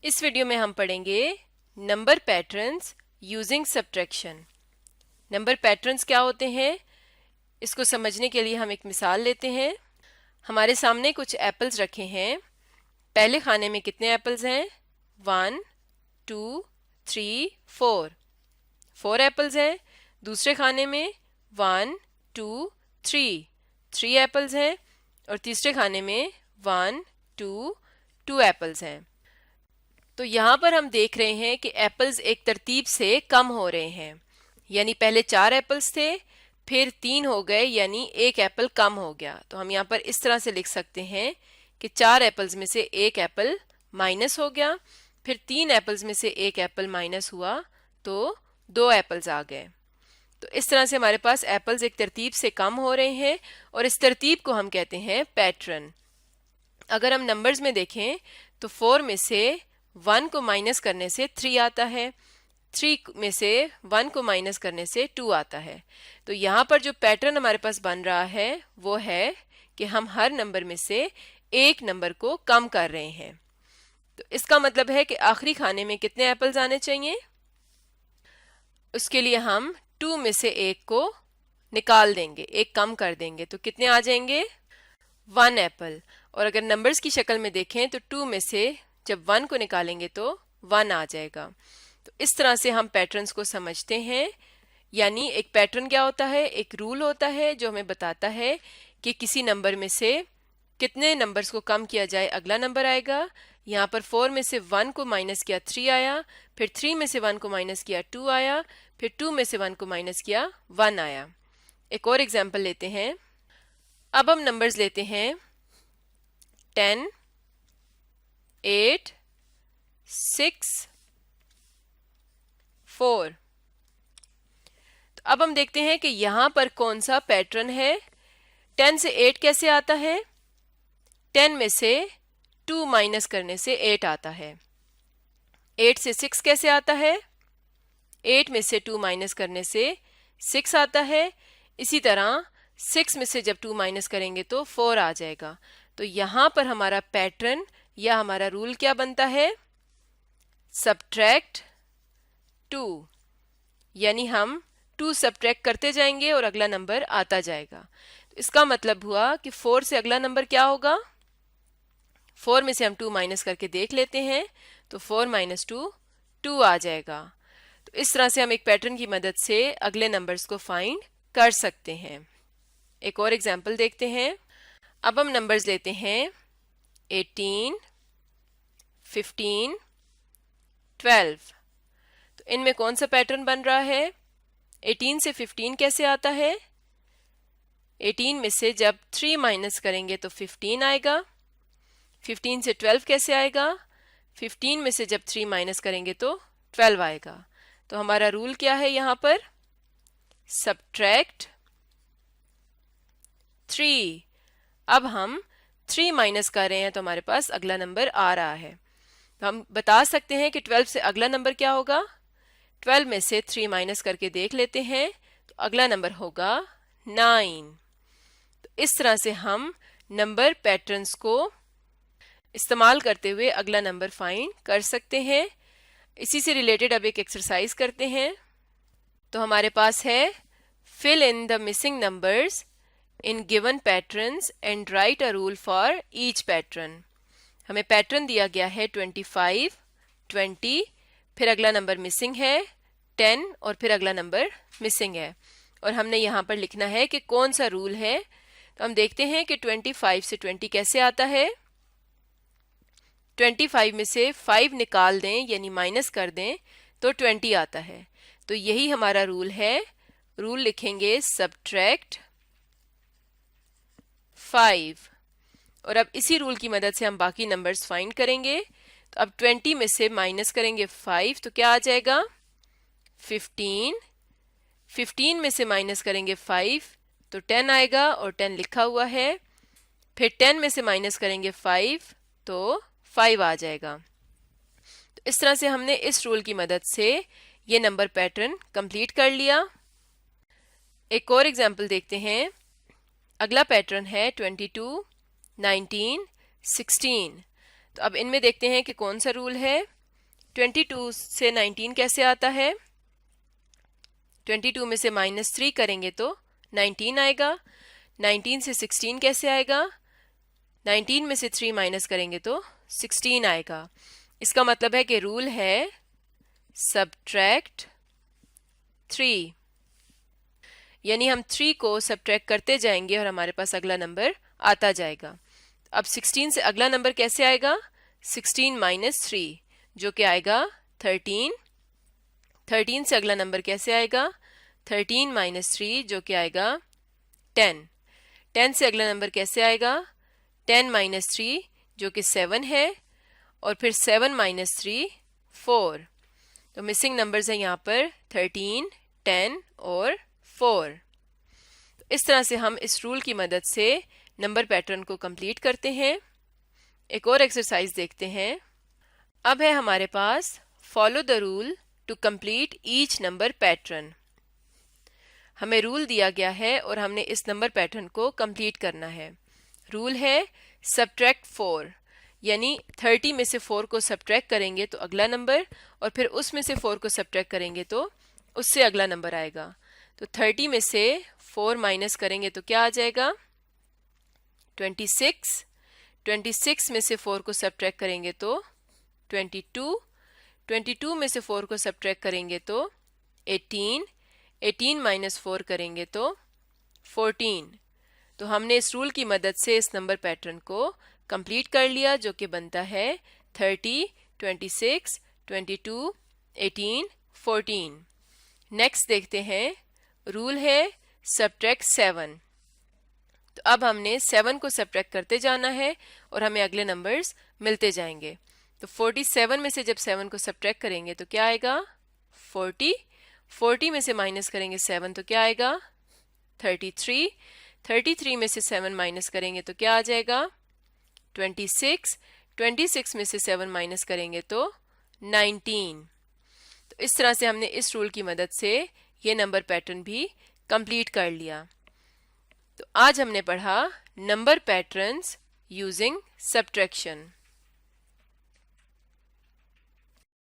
इस वीडियो में हम पढ़ेंगे number patterns using subtraction. Number patterns क्या होते हैं, इसको समझने के लिए हम एक मिसाल लेते हैं। हमारे सामने कुछ एप्पल्स रखे हैं। पहले खाने में कितने एप्पल्स हैं? 1 2 3 4। 4 एप्पल्स हैं। दूसरे खाने में 1 2 3 3 एप्पल्स हैं। और तीसरे खाने में 1 2 2 एप्पल्स हैं। तो यहाँ पर हम देख रहे हैं कि एप्पल्स एक तरतीब से कम हो रहे हैं, यानी पहले 4 एप्पल्स थे, फिर 3 हो गए, यानी एक एप्पल कम हो गया। तो हम यहाँ पर इस तरह से लिख सकते हैं कि 4 एप्पल्स में से एक एप्पल माइनस हो गया, फिर 3 एप्पल्स में से एक एप्पल माइनस हुआ तो 2 एप्पल्स आ गए। तो इस तरह से हमारे पास एप्पल्स एक तरतीब से कम हो रहे हैं और इस तरतीब को हम कहते हैं पैटर्न। अगर हम नंबर्स में देखें तो 4 में से 1 को माइनस करने से 3 आता है, 3 में से 1 को माइनस करने से 2 आता है। तो यहाँ पर जो पैटर्न हमारे पास बन रहा है वो है कि हम हर नंबर में से एक नंबर को कम कर रहे हैं। तो इसका मतलब है कि आखिरी खाने में कितने एप्पल्स आने चाहिए? उसके लिए हम 2 में से एक को निकाल देंगे, एक कम कर देंगे, तो कितने आ जाएंगे? 1 एप्पल। और अगर नंबर्स की शक्ल में देखें तो 2 में से जब 1 को निकालेंगे तो 1 आ जाएगा। तो इस तरह से हम पैटर्न्स को समझते हैं। यानी एक पैटर्न क्या होता है? एक रूल होता है जो हमें बताता है कि किसी नंबर में से कितने नंबर्स को कम किया जाए अगला नंबर आएगा। यहाँ पर 4 में से 1 को माइनस किया 3 आया, फिर 3 में से 1 को माइनस किया 2 आया, फिर 2 में से 1 को माइनस किया 1 आया। एक और एग्जाम्पल लेते हैं। अब हम नंबर्स लेते हैं 10 8 6 4। तो अब हम देखते हैं कि यहां पर कौन सा पैटर्न है। 10 से 8 कैसे आता है? 10 में से 2 माइनस करने से 8 आता है। 8 से 6 कैसे आता है? 8 में से 2 माइनस करने से 6 आता है। इसी तरह 6 में से जब 2 माइनस करेंगे तो 4 आ जाएगा। तो यहां पर हमारा पैटर्न या हमारा रूल क्या बनता है? सब्ट्रैक्ट 2, यानी हम 2 सब्ट्रैक्ट करते जाएंगे और अगला नंबर आता जाएगा। तो इसका मतलब हुआ कि 4 से अगला नंबर क्या होगा? 4 में से हम 2 माइनस करके देख लेते हैं, तो 4 माइनस 2 2 आ जाएगा। तो इस तरह से हम एक पैटर्न की मदद से अगले नंबर्स को फाइंड कर सकते हैं। एक और एग्जाम्पल देखते हैं। अब हम नंबर्स लेते हैं 18 15 12। तो इनमें कौन सा पैटर्न बन रहा है? 18 से 15 कैसे आता है? 18 में से जब 3 माइनस करेंगे तो 15 आएगा। 15 से 12 कैसे आएगा? 15 में से जब 3 माइनस करेंगे तो 12 आएगा। तो हमारा रूल क्या है यहाँ पर? सब्ट्रैक्ट 3। अब हम 3 माइनस कर रहे हैं तो हमारे पास अगला नंबर आ रहा है। तो हम बता सकते हैं कि 12 से अगला नंबर क्या होगा? 12 में से 3 माइनस करके देख लेते हैं, तो अगला नंबर होगा 9। तो इस तरह से हम नंबर पैटर्न्स को इस्तेमाल करते हुए अगला नंबर फाइंड कर सकते हैं। इसी से रिलेटेड अब एक एक्सरसाइज करते हैं। तो हमारे पास है fill in the missing numbers in given patterns and write a rule for each pattern. हमें पैटर्न दिया गया है 25 20, फिर अगला नंबर मिसिंग है 10 और फिर अगला नंबर मिसिंग है, और हमने यहाँ पर लिखना है कि कौन सा रूल है। तो हम देखते हैं कि 25 से 20 कैसे आता है। 25 में से 5 निकाल दें यानी माइनस कर दें तो 20 आता है। तो यही हमारा रूल है। रूल लिखेंगे सब्ट्रैक्ट 5, और अब इसी रूल की मदद से हम बाकी नंबर्स फाइंड करेंगे। तो अब 20 में से माइनस करेंगे 5 तो क्या आ जाएगा? 15। 15 में से माइनस करेंगे 5 तो 10 आएगा, और 10 लिखा हुआ है। फिर 10 में से माइनस करेंगे 5 तो 5 आ जाएगा। तो इस तरह से हमने इस रूल की मदद से ये नंबर पैटर्न कंप्लीट कर लिया। एक और एग्जाम्पल देखते हैं। अगला पैटर्न है 22 19 16। तो अब इनमें देखते हैं कि कौन सा रूल है। 22 से 19 कैसे आता है। 22 में से -3 करेंगे तो 19 आएगा। 19 से 16 कैसे आएगा। 19 में से 3 माइनस करेंगे तो 16 आएगा। इसका मतलब है कि रूल है सब्ट्रैक्ट 3, यानी हम 3 को सब्ट्रैक्ट करते जाएंगे और हमारे पास अगला नंबर आता जाएगा। अब 16 से अगला नंबर कैसे आएगा। 16 माइनस 3 जो कि आएगा 13। 13 से अगला नंबर कैसे आएगा। 13 माइनस 3 जो कि आएगा 10। 10 से अगला नंबर कैसे आएगा। 10 माइनस 3 जो कि 7 है, और फिर 7 माइनस 3 4। तो मिसिंग नंबर्स हैं यहाँ पर 13, 10 और 4। तो इस तरह से हम इस रूल की मदद से नंबर पैटर्न को कंप्लीट करते हैं। एक और एक्सरसाइज देखते हैं। अब है हमारे पास follow the rule to complete each number pattern. हमें रूल दिया गया है और हमने इस नंबर पैटर्न को कंप्लीट करना है। रूल है सब्ट्रैक्ट 4, यानी 30 में से 4 को सब्ट्रैक्ट करेंगे तो अगला नंबर, और फिर उसमें से 4 को सब्ट्रैक्ट करेंगे तो उससे अगला नंबर आएगा। तो 30 में से 4 माइनस करेंगे तो क्या आ जाएगा 26। 26 में से 4 को सब्ट्रैक्ट करेंगे तो 22। 22 में से 4 को सब्ट्रैक्ट करेंगे तो 18। 18 माइनस 4 करेंगे तो 14। तो हमने इस रूल की मदद से इस नंबर पैटर्न को कंप्लीट कर लिया, जो कि बनता है 30, 26, 22, 18, 14। नेक्स्ट देखते हैं। रूल है सब्ट्रैक्ट 7। तो अब हमने 7 को सब्ट्रैक्ट करते जाना है और हमें अगले नंबर्स मिलते जाएंगे। तो 47 में से जब 7 को सब्ट्रैक्ट करेंगे तो क्या आएगा 40। 40 में से माइनस करेंगे 7 तो क्या आएगा 33। 33 में से 7 माइनस करेंगे तो क्या आ जाएगा 26। 26 में से 7 माइनस करेंगे तो 19। तो इस तरह से हमने इस रूल की मदद से ये नंबर पैटर्न भी कंप्लीट कर लिया। तो आज हमने पढ़ा नंबर पैटर्न्स यूजिंग सब्ट्रैक्शन।